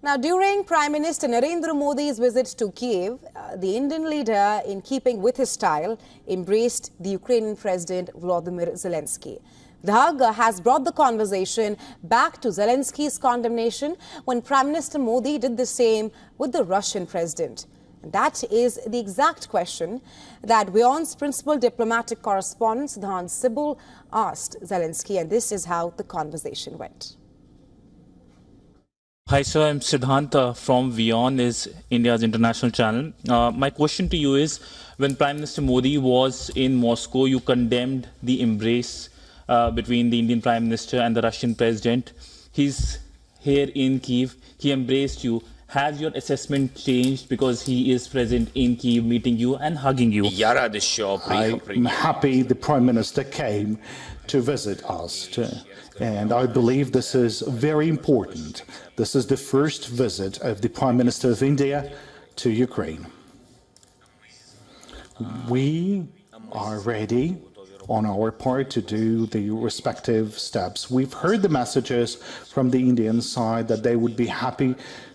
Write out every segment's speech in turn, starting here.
Now, during Prime Minister Narendra Modi's visit to Kyiv, the Indian leader, in keeping with his style, embraced the Ukrainian President Volodymyr Zelensky. The hug has brought the conversation back to Zelensky's condemnation when Prime Minister Modi did the same with the Russian president. And that is the exact question that WION's principal diplomatic correspondent, Siddhant Sibul, asked Zelensky, and this is how the conversation went. Hi sir, I'm Siddhant from WION, is India's international channel. My question to you is, when Prime Minister Modi was in Moscow, you condemned the embrace between the Indian Prime Minister and the Russian President. He's here in Kyiv, he embraced you. Has your assessment changed because he is present in Kyiv, meeting you and hugging you? I'm happy the Prime Minister came to visit us, and I believe this is very important. This is the first visit of the Prime Minister of India to Ukraine. We are ready on our part to do the respective steps. We've heard the messages from the Indian side that they would be happy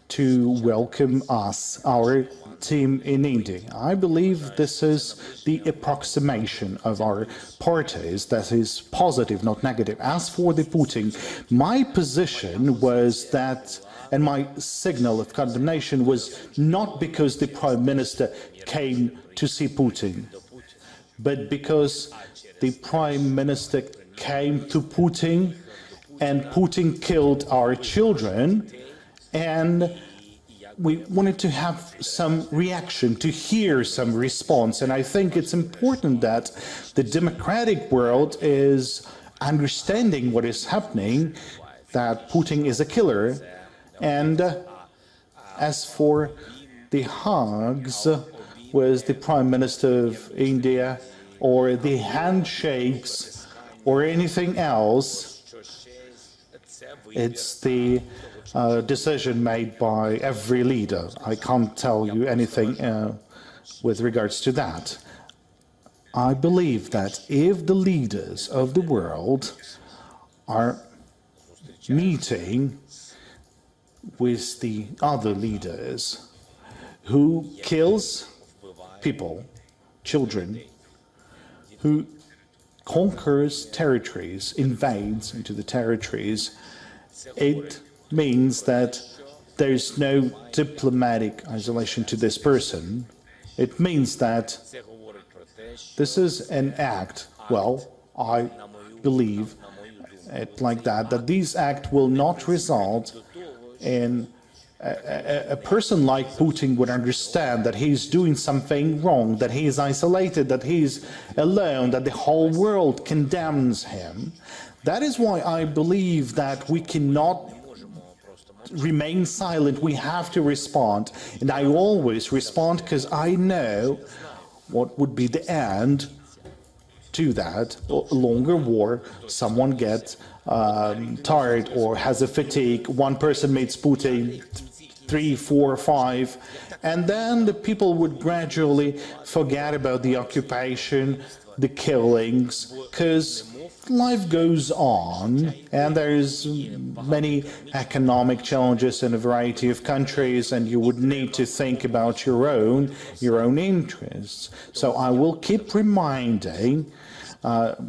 to welcome us, our team in India. I believe this is the approximation of our parties that is positive, not negative. As for the Putin, my position was that, and my signal of condemnation was not because the Prime Minister came to see Putin, but because the Prime Minister came to Putin and Putin killed our children, and we wanted to have some reaction, to hear some response. And I think it's important that the democratic world is understanding what is happening, that Putin is a killer. And as for the hugs with the Prime Minister of India, or the handshakes, or anything else, it's the decision made by every leader. I can't tell you anything with regards to that. I believe that if the leaders of the world are meeting with the other leaders who kills people, children, who conquers territories, invades into the territories, it means that there's no diplomatic isolation to this person. It means that this is an act, well, I believe it like that this act will not result in a person like Putin would understand that he's doing something wrong, that he is isolated, that he's alone, that the whole world condemns him. That is why I believe that we cannot remain silent. We have to respond, and I always respond because I know what would be the end to that. A longer war, someone gets tired or has a fatigue, one person meets Putin, 3, 4, 5, and then the people would gradually forget about the occupation, the killings, because life goes on, and there's many economic challenges in a variety of countries, and you would need to think about your own interests. So I will keep reminding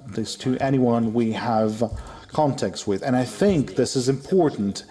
this to anyone we have contacts with, and I think this is important.